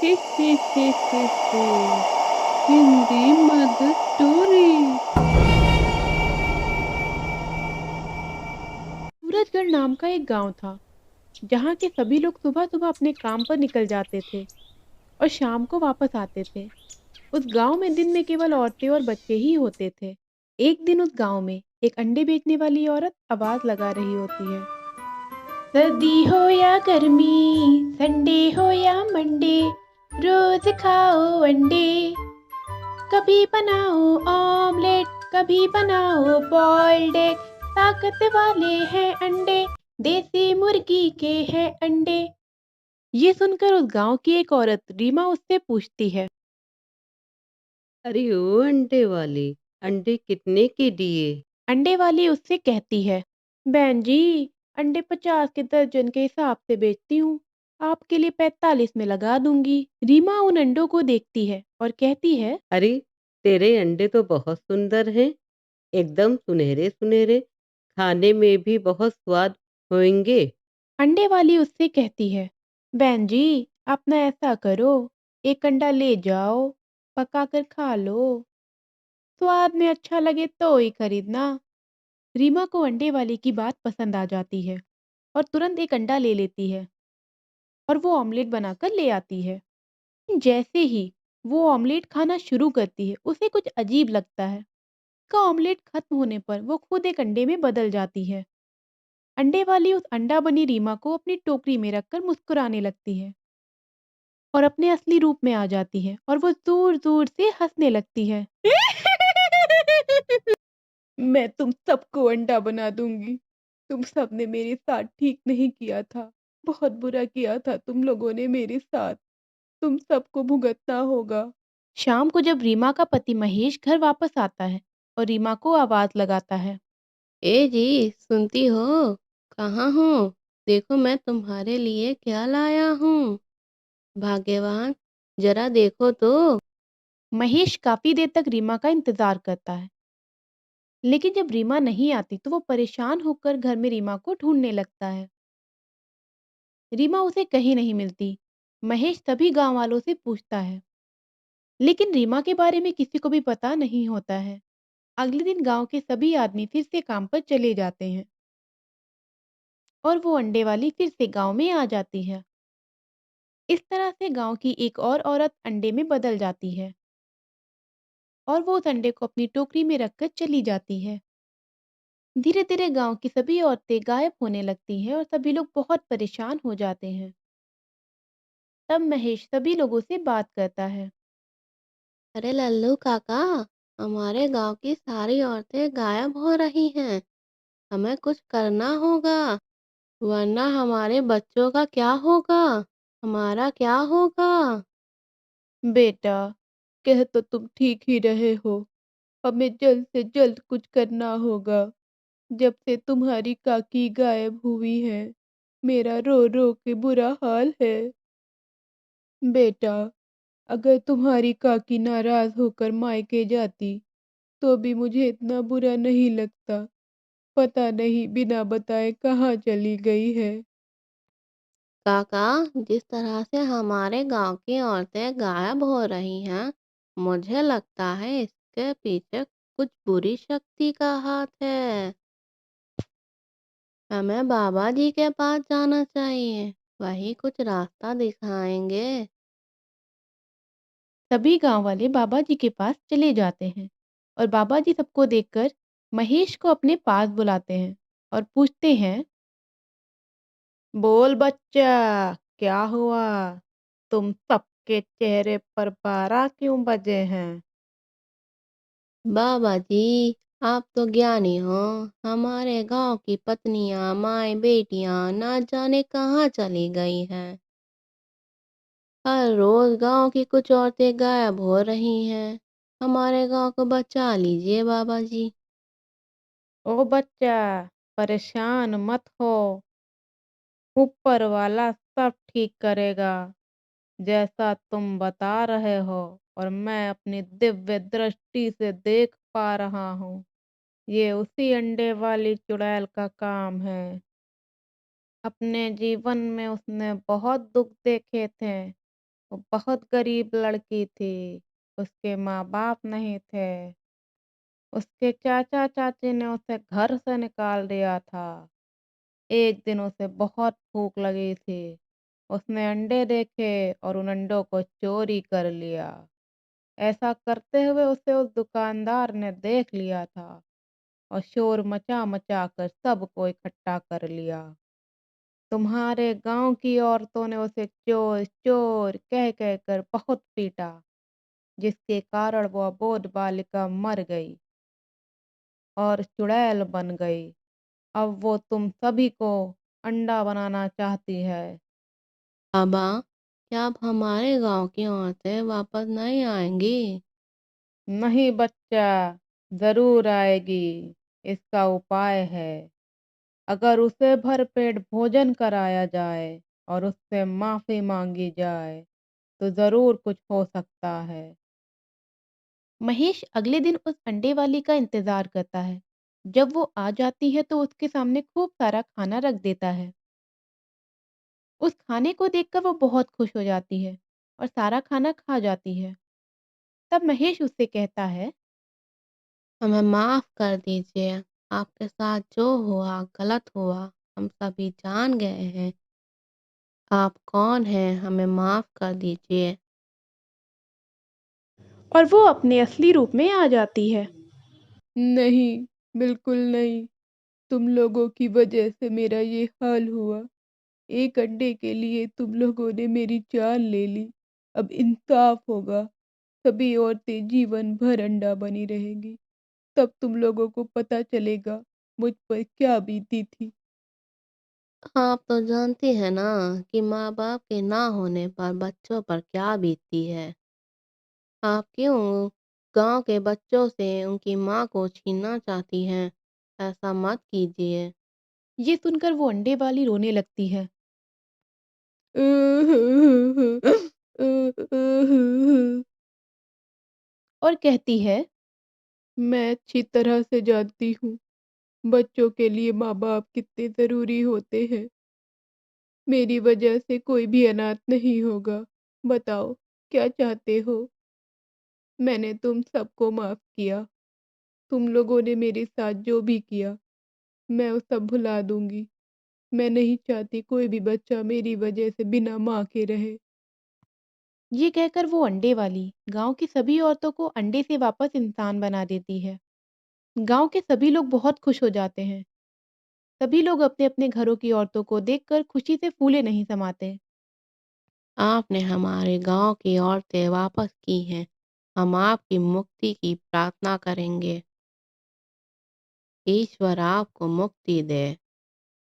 हे हे हे हे हे Hindi mother story. Surajgarh नाम का एक गांव था जहां के सभी लोग सुबह सुबह अपने काम पर निकल जाते थे और शाम को वापस आते थे। उस गांव में दिन में केवल औरतें और बच्चे ही होते थे। एक दिन उस गांव में एक अंडे बेचने वाली औरत आवाज लगा रही होती है। सर्दी हो या गर्मी, संडे हो या मंडे, रोज खाओ अंडे। कभी बनाओ ऑमलेट, कभी बनाओ बॉइल्ड एग। ताकत वाले हैं अंडे, देसी मुर्गी के हैं अंडे। ये सुनकर उस गांव की एक औरत रीमा उससे पूछती है। अरे ओ अंडे वाली, अंडे कितने के दिए? अंडे वाली उससे कहती है, बहन जी, अंडे 50 के दर्जन के हिसाब से बेचती हूँ, आपके लिए 45 में लगा दूंगी। रीमा उन अंडों को देखती है और कहती है। अरे तेरे अंडे तो बहुत सुंदर हैं, एकदम सुनहरे सुनहरे, खाने में भी बहुत स्वाद होंगे। अंडे वाली उससे कहती है, बहन जी, आप ना ऐसा करो, एक अंडा ले जाओ, पका कर खा लो, स्वाद में अच्छा लगे तो ही खरीदना। रीमा को अंडे वाली की बात पसंद आ जाती है और तुरंत एक अंडा ले लेती है और वो ऑमलेट बनाकर ले आती है। जैसे ही वो ऑमलेट खाना शुरू करती है, उसे कुछ अजीब लगता है। का ऑमलेट खत्म होने पर वो खुद एक अंडे में बदल जाती है। अंडे वाली उस अंडा बनी रीमा को अपनी टोकरी में रखकर मुस्कुराने लगती है और अपने असली रूप में आ जाती है और वो जोर-जोर से हँसने लगती है। मैं तुम सबको अंडा बना दूँगी। तुम सबने मेरे साथ ठीक नहीं किया था। बहुत बुरा किया था तुम लोगों ने मेरे साथ। तुम सबको भुगतना होगा। शाम को जब रीमा का पति महेश घर वापस आता है और रीमा को आवाज़ लगाता है। ए जी, सुनती हो? कहाँ हो? देखो मैं तुम्हारे लिए क्या लाया हूँ। भाग्यवान, जरा देखो तो। महेश काफ़ी देर तक रीमा का इंतज़ार करता है। लेकिन जब रीमा नहीं आती तो वो परेशान होकर घर में रीमा को ढूँढने लगता है। रीमा उसे कहीं नहीं मिलती। महेश तभी गाँव वालों से पूछता है, लेकिन रीमा के बारे में किसी को भी पता नहीं होता है। अगले दिन गाँव के सभी आदमी फिर से काम पर चले जाते हैं और वो अंडे वाली फिर से गाँव में आ जाती है। इस तरह से गाँव की एक और औरत अंडे में बदल जाती है और वो उस अंडे को अपनी टोकरी में रखकर चली जाती है। धीरे-धीरे गाँव की सभी औरतें गायब होने लगती हैं और सभी लोग बहुत परेशान हो जाते हैं। तब महेश सभी लोगों से बात करता है। अरे लल्लू काका, हमारे गांव की सारी औरतें गायब हो रही हैं। हमें कुछ करना होगा, वरना हमारे बच्चों का क्या होगा? हमारा क्या होगा? बेटा, कह तो तुम ठीक ही रहे हो। हमें जल्द से जल्द कुछ करना होगा। जब से तुम्हारी काकी गायब हुई है, मेरा रो रो के बुरा हाल है। बेटा, अगर तुम्हारी काकी नाराज होकर मायके जाती, तो भी मुझे इतना बुरा नहीं लगता। पता नहीं बिना बताए कहाँ चली गई है। काका, जिस तरह से हमारे गांव की औरतें गायब हो रही हैं, मुझे लगता है इसके पीछे कुछ बुरी शक्ति का हाथ है। हमें बाबा जी के पास जाना चाहिए, वही कुछ रास्ता दिखाएंगे। सभी गांव वाले बाबा जी के पास चले जाते हैं और बाबा जी सबको देखकर महेश को अपने पास बुलाते हैं और पूछते हैं। बोल बच्चा, क्या हुआ? तुम सबके चेहरे पर पारा क्यों बजे हैं? बाबा जी, आप तो ज्ञानी हो। हमारे गांव की पत्नियां, माए बेटियां ना जाने कहाँ चली गई हैं। हर रोज गांव की कुछ औरतें गायब हो रही हैं। हमारे गांव को बचा लीजिए बाबा जी। ओ बच्चा, परेशान मत हो। ऊपर वाला सब ठीक करेगा, जैसा तुम बता रहे हो और मैं अपनी दिव्य दृष्टि से देख पा रहा हूँ। ये उसी अंडे वाली चुड़ैल का काम है। अपने जीवन में उसने बहुत दुख देखे थे, वो बहुत गरीब लड़की थी। उसके माँ-बाप नहीं थे। उसके चाचा-चाची ने उसे घर से निकाल दिया था। एक दिन उसे बहुत भूख लगी थी। उसने अंडे देखे और उन अंडों को चोरी कर लिया। ऐसा करते हुए उसे उस दुकानदार ने देख लिया था और शोर मचा-मचा कर सबको इकट्ठा कर लिया। तुम्हारे गाँव की औरतों ने उसे चोर, चोर कह-कह कर बहुत पीटा, जिसके कारण वो अबोध बालिका मर गई और चुड़ैल बन गई। अब वो तुम सभी को अंडा बनाना चाहती है। बाबा, क्या अब हमारे गाँव की औरतें वापस नहीं आएँगी? नहीं बच्चा, ज़रूर आएगी। इसका उपाय है। अगर उसे भरपेट भोजन कराया जाए और उससे माफ़ी माँगी जाए, तो ज़रूर कुछ हो सकता है। महेश अगले दिन उस अंडे वाली का इंतज़ार करता है। जब वो आ जाती है तो उसके सामने खूब सारा खाना रख देता है। उस खाने को देखकर वो बहुत खुश हो जाती है और सारा खाना खा जाती है। तब महेश उससे कहता है, हमें माफ़ कर दीजिए। आपके साथ जो हुआ गलत हुआ, हम सभी जान गए हैं। आप कौन हैं? हमें माफ़ कर दीजिए। और वो अपने असली रूप में आ जाती है। नहीं, बिल्कुल नहीं। तुम लोगों की वजह से मेरा ये हाल हुआ। एक अंडे के लिए तुम लोगों ने मेरी जान ले ली। अब इंसाफ होगा। सभी औरतें जीवन भर अंडा बनी रहेंगी। तब तुम लोगों को पता चलेगा मुझ पर क्या बीती थी। आप तो जानती हैं ना कि माँ-बाप के ना होने पर बच्चों पर क्या बीतती है। आप क्यों गाँव के बच्चों से उनकी माँ को छीनना चाहती हैं? ऐसा मत कीजिए। ये सुनकर वो अंडे वाली रोने लगती है और कहती है, मैं अच्छी तरह से जानती हूँ बच्चों के लिए माँ-बाप कितने ज़रूरी होते हैं। मेरी वजह से कोई भी अनाथ नहीं होगा। बताओ, क्या चाहते हो? मैंने तुम सबको माफ़ किया। तुम लोगों ने मेरे साथ जो भी किया, मैं वो सब भुला दूँगी। मैं नहीं चाहती कोई भी बच्चा मेरी वजह से बिना माँ के रहे। ये कहकर वो अंडे वाली गाँव की सभी औरतों को अंडे से वापस इंसान बना देती है। गाँव के सभी लोग बहुत खुश हो जाते हैं। सभी लोग अपने-अपने घरों की औरतों को देखकर खुशी से फूले नहीं समाते। आपने हमारे गाँव की औरतें वापस की हैं। हम आपकी मुक्ति की प्रार्थना करेंगे। ईश्वर आपको मुक्ति दे।